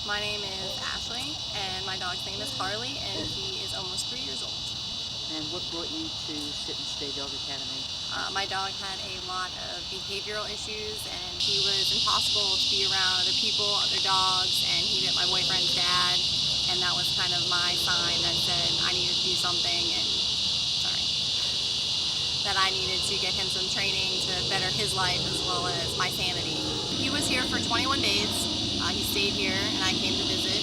My name is Ashley, and my dog's name is Harley, and he is almost 3 years old. And what brought you to Sit and Stay Dog Academy? My dog had a lot of behavioral issues, and he was impossible to be around other people, other dogs, and he bit my boyfriend's dad, and that was kind of my sign that said I needed to do something, and that I needed to get him some training to better his life as well as my sanity. He was here for 21 days. He stayed here, and I came to visit.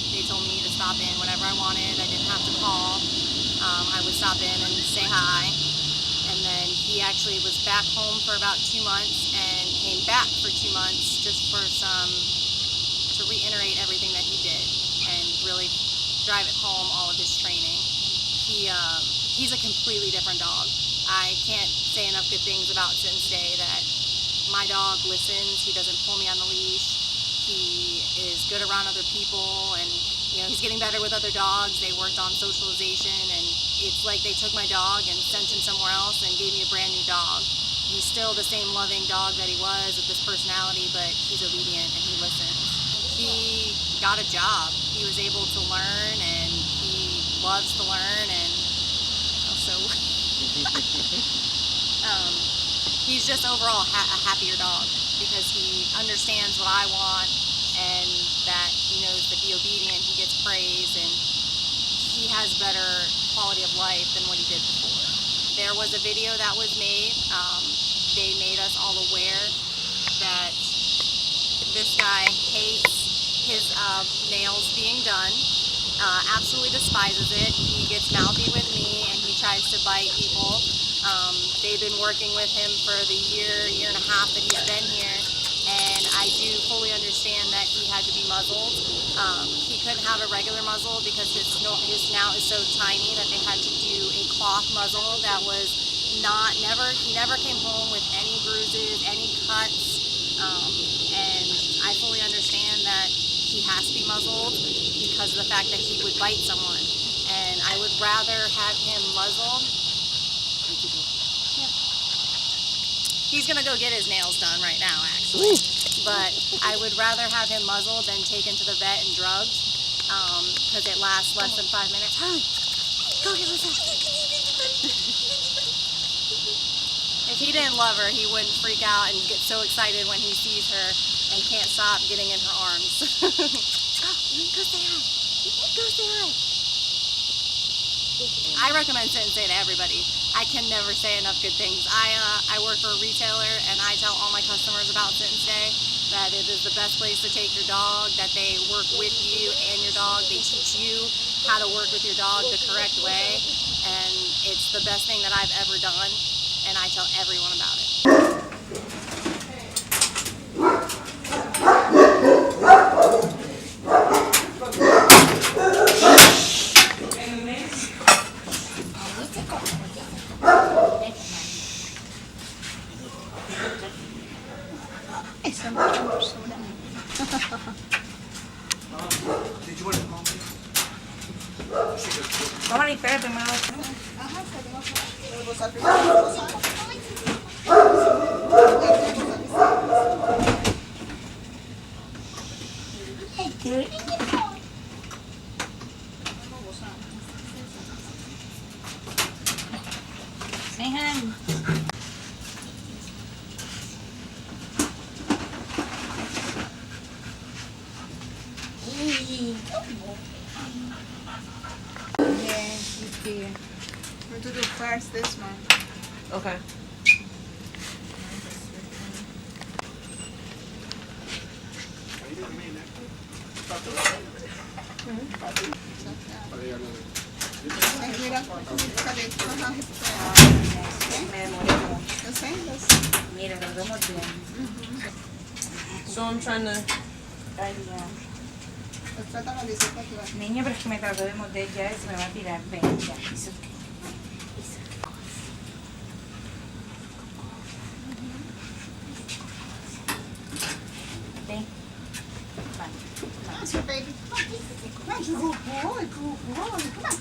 They told me to stop in whenever I wanted. I didn't have to call. I would stop in and say hi. And then he actually was back home for about 2 months and came back for 2 months just for to reiterate everything that he did and really drive it home, all of his training. He's a completely different dog. I can't say enough good things about Sit and Stay, that my dog listens. He doesn't pull me on the leash. He is good around other people, and he's getting better with other dogs. They worked on socialization, and it's like they took my dog and sent him somewhere else and gave me a brand new dog. He's still the same loving dog that he was with this personality, but he's obedient and he listens. He got a job. He was able to learn, and he loves to learn, and also he's just overall a happier dog because he understands what I want, and that he knows to be obedient, he gets praise, and he has better quality of life than what he did before. There was a video that was made. They made us all aware that this guy hates his nails being done, absolutely despises it. He gets mouthy with me, and he tries to bite people. They've been working with him for the year and a half that he's been here, and I do fully understand that he had to be muzzled. He couldn't have a regular muzzle because his snout is so tiny that they had to do a cloth muzzle that was he never came home with any bruises, any cuts, and I fully understand that he has to be muzzled because of the fact that he would bite someone, and I would rather have him muzzled. He's gonna go get his nails done right now, actually. But I would rather have him muzzled than taken to the vet and drugged, because it lasts less than 5 minutes. Harley, go get Lisa. If he didn't love her, he wouldn't freak out and get so excited when he sees her and can't stop getting in her arms. Oh, go say hi. Go say hi. I recommend Sit and Stay to everybody. I can never say enough good things. I work for a retailer, and I tell all my customers about Sit and Stay, that it is the best place to take your dog, that they work with you and your dog. They teach you how to work with your dog the correct way, and it's the best thing that I've ever done, and I tell everyone about it. Did you want to call me? Vamos a limpiar primero. Say hi. We're to do first this one. Okay. Mira, nos vemos bien. So I'm trying to... Niño, pero es que me trato de morder ya, se me va a tirar. Ven, ya. Ven. That's your baby. Come on, good boy, good boy. Come on.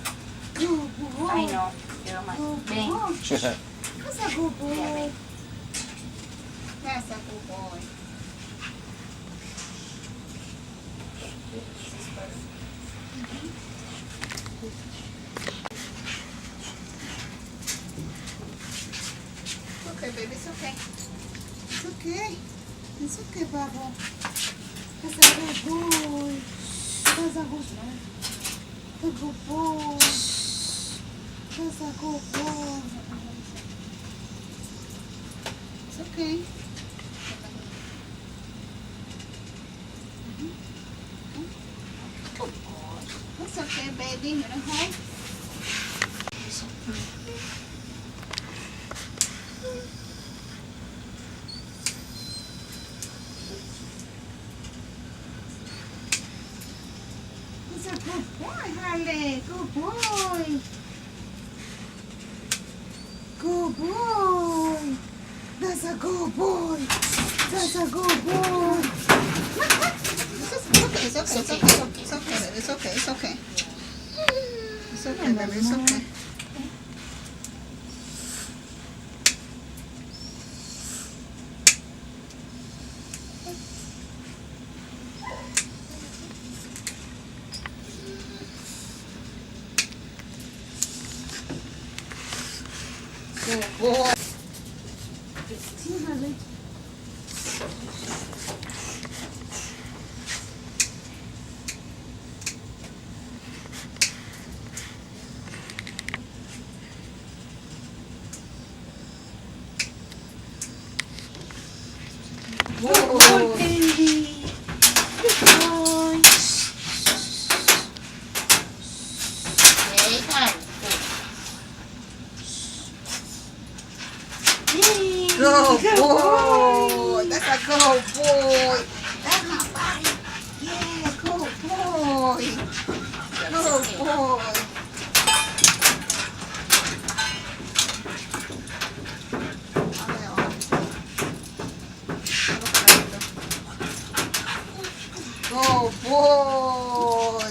Good boy. Ay, no. Quedó mal. Ven. That's a good boy. Ya, ven. That's a good boy. Okay, baby, it's okay. It's okay. It's okay, Bubble. That's a good boy. That's a good boy. Good boy. That's a good boy. It's okay. Good boy. It's okay, baby. You know how? It's a good boy, Harley. Good boy. Good boy. That's a good boy. That's a good boy. It's okay. It's okay. It's okay. It's okay. It's okay. It's okay, baby. It's okay. Good boy. See, Harley. Good boy, baby. Good boy. Good boy. That's a good boy. That's my body. Yeah, good boy. Good boy. Good boy.